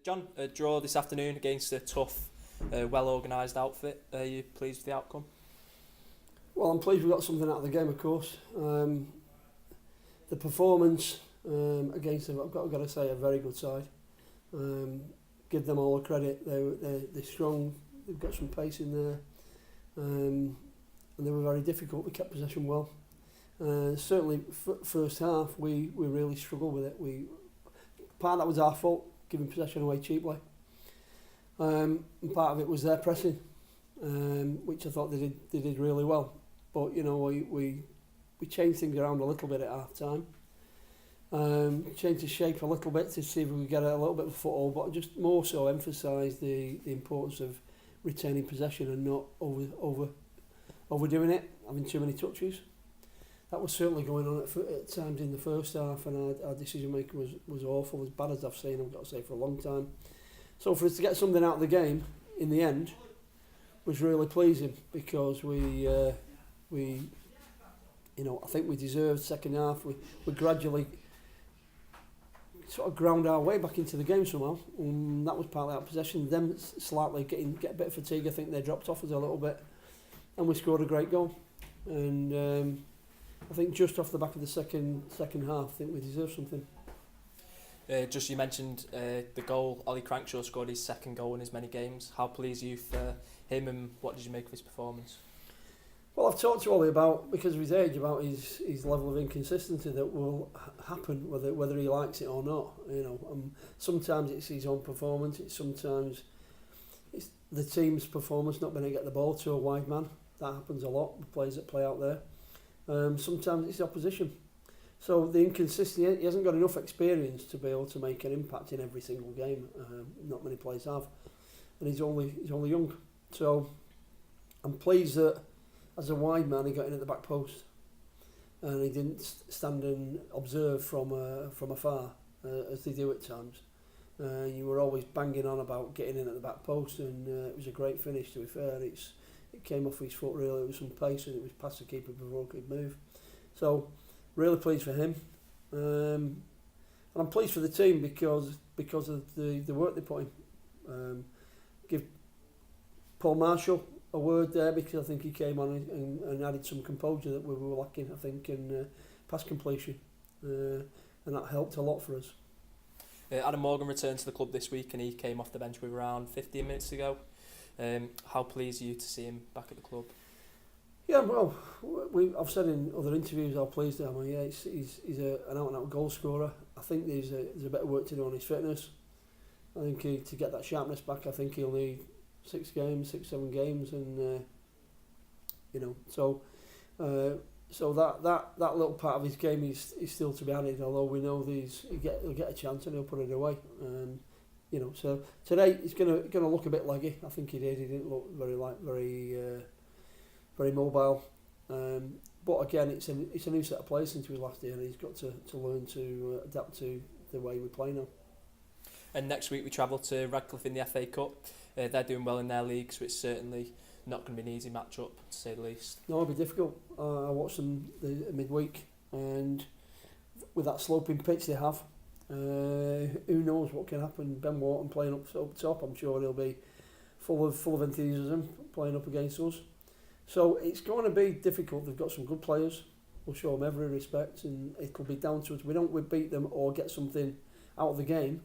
John, a draw this afternoon against a tough, well-organised outfit. Are you pleased with the outcome? Well, I'm pleased we got something out of the game, of course. The performance against them, I've got to say, a very good side. Give them all the credit. They're strong. They've got some pace in there, and they were very difficult. We kept possession well. Certainly, first half we really struggled with it. Part of that was our fault, giving possession away cheaply. And part of it was their pressing, which I thought they did really well. But you know, we changed things around a little bit at half time. Changed the shape a little bit to see if we could get a little bit of a foothold, but just more so emphasised the importance of retaining possession and not overdoing it, having too many touches. That was certainly going on at times in the first half, and our decision making was awful, as bad as I've seen, I've got to say, for a long time. So for us to get something out of the game in the end was really pleasing, because we I think we deserved second half. We gradually sort of ground our way back into the game somehow, and that was partly our possession. Them slightly get a bit of fatigue. I think they dropped off us a little bit, and we scored a great goal. And I think just off the back of the second half, I think we deserve something. Just you mentioned the goal. Ally Crankshaw scored his second goal in as many games. How pleased are you for him, and what did you make of his performance? Well, I've talked to Ollie about, because of his age, about his level of inconsistency that will happen whether he likes it or not. You know, sometimes it's his own performance. Sometimes it's the team's performance, not being able to get the ball to a wide man. That happens a lot with players that play out there. Sometimes it's the opposition. So the inconsistency, he hasn't got enough experience to be able to make an impact in every single game. Not many players have, and he's only young. So I'm pleased that as a wide man he got in at the back post, and he didn't stand and observe from afar as they do at times. You were always banging on about getting in at the back post, and it was a great finish. To be fair, it came off his foot really. It was some pace, and it was past the keeper before he could move. So really pleased for him, and I'm pleased for the team because of the work they put in. Give Paul Marshall a word there, because I think he came on and added some composure that we were lacking, I think, in pass completion, and that helped a lot for us. Adam Morgan returned to the club this week, and he came off the bench with around 15 minutes to go. How pleased are you to see him back at the club? Yeah, well, I've said in other interviews how pleased I am. Yeah, he's an out-and-out goal scorer. I think there's a bit of work to do on his fitness. I think to get that sharpness back, I think he'll need 6-7 games, and so that little part of his game is still to be added. Although we know he'll get a chance and he'll put it away. So today he's gonna look a bit leggy. I think he did. He didn't look very mobile. But again, it's a new set of players since he was last year, and he's got to learn to adapt to the way we play now. And next week we travel to Radcliffe in the FA Cup. They're doing well in their league, so it's certainly not going to be an easy match-up, to say the least. No, it'll be difficult. I watched them the midweek, and with that sloping pitch they have, who knows what can happen. Ben Wharton playing up top, I'm sure he'll be full of enthusiasm playing up against us. So it's going to be difficult. They've got some good players. We'll show them every respect, and it'll be down to us. We beat them or get something out of the game.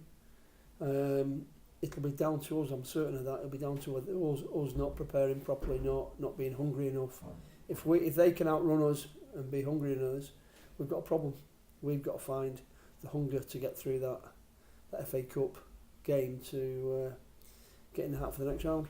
It'll be down to us. I'm certain of that. It'll be down to us not preparing properly, not being hungry enough. If they can outrun us and be hungrier than us, we've got a problem. We've got to find the hunger to get through that FA Cup game to get in the hat for the next round.